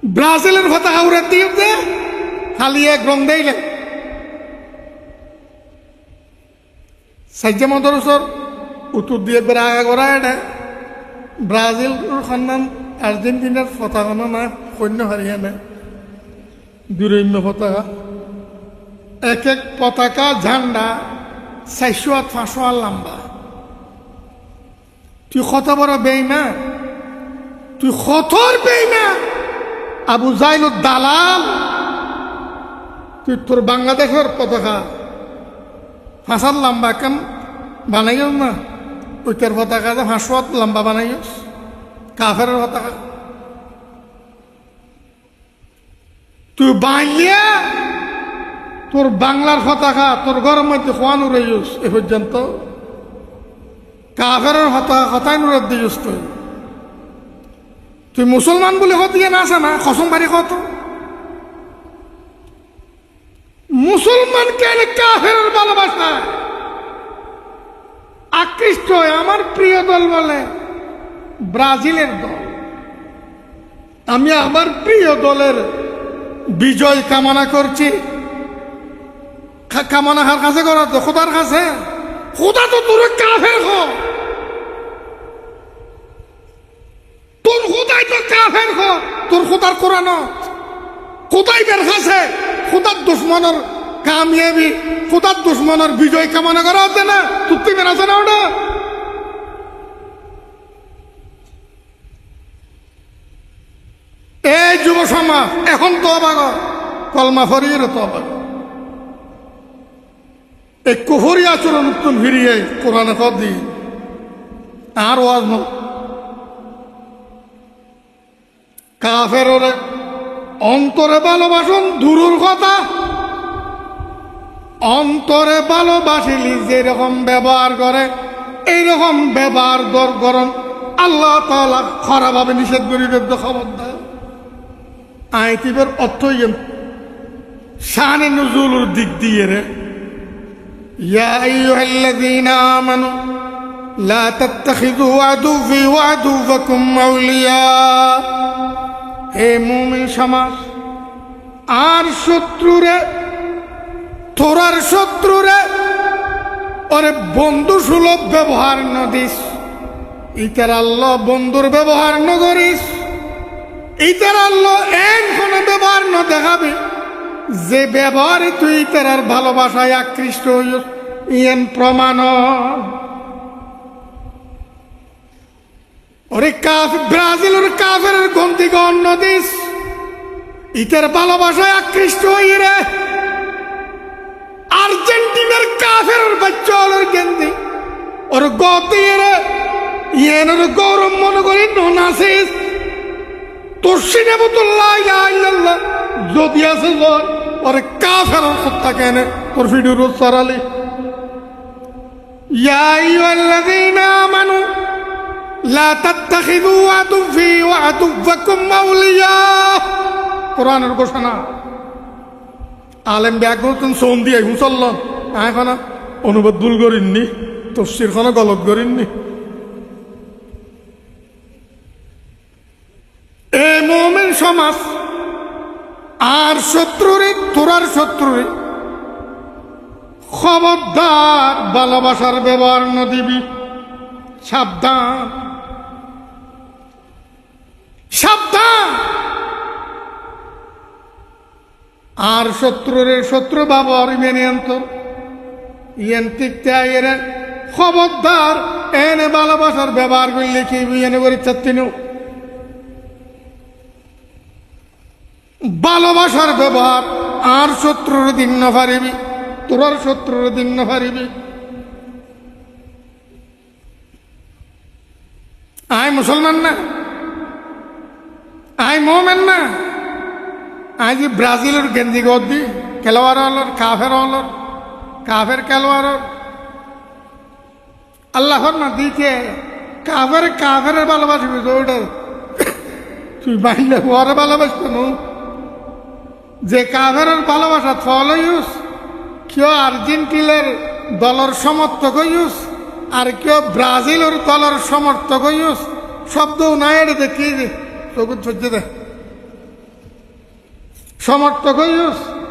ব্রাজিলের পতাকা উড়ে দিয়ে দে খালি এক রং দেইলে সাজ্জা মদরসর উত্তর দিয়ে বেড়া করা এটা ব্রাজিল সন্ধান আর্জেন্টিনার পতাকা না সৈন্য হারিয়ানা দুরম্য পতাকা এক এক পতাকা ঝান্ডা 400-500 লম্বা তুই কত বড় বেইমান তুই কতর বেইমান আবু জাইলুর দালাল তুই তোর বাংলাদেশের পতাকা 5 লম্বা কেন বানাইও না ওইটার পতাকা 500 লম্বা বানাইস কাফের পতাকা তুই বাংলিয়া তোর বাংলার পতাকা তোর ঘরের মধ্যে খোয়ান উড়াইস এ পর্যন্ত কাফের পতাকা কথাই নুরে দিস তুই মুসলমান বলে দিয়ে না আসে না কসম বাড়ি কত মুসলমান কেন কাফের ভালোবাসা আকৃষ্ট হয় আমার প্রিয় দল বলে ব্রাজিলের দল আমি আমার প্রিয় দলের বিজয় কামনা করছি কামনা কার কাছে করা তো খোদার কাছে খোদা তো তোর কাফের তোর খোদাই তো কাফের তোর খোদার কোরআন খোদাই বের কাছে খোদার দুশ্মনের কামিয়াবি খোদার দুশ্মনের বিজয় কামনা করা হচ্ছে না তুই বের আছে না ওটা এই যুব সমাজ এখন তো অবাক কলমা ফরিয়ে তো অবাক এই কুফরি আচরণ উত্তম ফিরিয়ে কোরআনে কর দি আর ওয়াজ ন কাফের অন্তরে ভালোবাসন দূরের কথা অন্তরে ভালোবাসিলি যেরকম ব্যবহার করে এইরকম ব্যবহার করন আল্লাহ তাআলা খারাপভাবে নিষেধ করিবে খবরদার আয়াতের অর্থ শানে নুজুলের দিক দিয়ে রে ইয়া আইয়ুহাল্লাযীনা আমানু লা তাত্তাখিযু আদুওয়ি ওয়া আদুওয়াকুম আউলিয়া হে মুমিন সমাজ আর শত্রুরে তোরার শত্রুরে ওরে বন্ধু সুলভ ব্যবহার ন দিস ইতার আল্লাহ বন্ধুর ব্যবহার ন করিস ইতার আল্লাহ এন কোন ব্যবহার ন দেখাবে যে ব্যবহারে তুই তার ভালোবাসায় আকৃষ্ট হইস ইয়েন প্রমাণ ওরে ব্রাজিলের কাফের গন্তি অন্য দেশ ইতার ভালোবাসায় আকৃষ্ট হই রে আর্জেন্টিনার কাফের বাচ্চার গেন্দি ওর গতি রে ইয়েনের গৌরব মনে করি নাসিস তোর সিনেমতুল্লাহ ইল্লাল্লাহ যদি আছে জয় ওরে কাফের সত্তা কেন তোর ভিডিওর সরালি ইয়া আইয়ুহাল্লাযীনা আমানু লা তাত্তাখিযু আদুওয়ি ওয়া আদুওয়াকুম আউলিয়া কোরআনের ঘোষণা আলেম ব্যাগন সোন দিয়ে হুসল্লাম এখন অনুবাদ ভুল করিননি তফসির খানা গলত করিননি এ মুমিন সমাজ আর শত্রুরে তোরার শত্রুরে খবরদার ভালোবাসার ব্যবহার ন দিবি সাবধান সাবধান আর শত্রুরে শত্রু ব্যবহার মেনে আনত ইয়েন টিকতে এরে খবরদার এনে ভালোবাসার ব্যবহার করলে কি এনে করে চাচ্ছিন ভালোবাসার ব্যবহার আর শত্রুর দিন না পারিবি তোর শত্রুর দিন না পারিবি আয় মুসলমান না আয় মোমেন না আজ ব্রাজিলের গেঞ্জি গদ্দি খেলোয়াড় হলর কাফের খেলোয়াড় আল্লাহর না দিকে কাফের ভালোবাসবি তো ওটা তুই বাইলে ওরে ভালোবাসত নো যে কাফের ভালোবাসা ফল ইউস কেউ আর্জেন্টিনার দলের সমর্থক ইউস আর কেউ ব্রাজিলের দলের সমর্থক ইউস শব্দ নাই এটা দেখি চকুত সহ্য দে সমর্থক হইস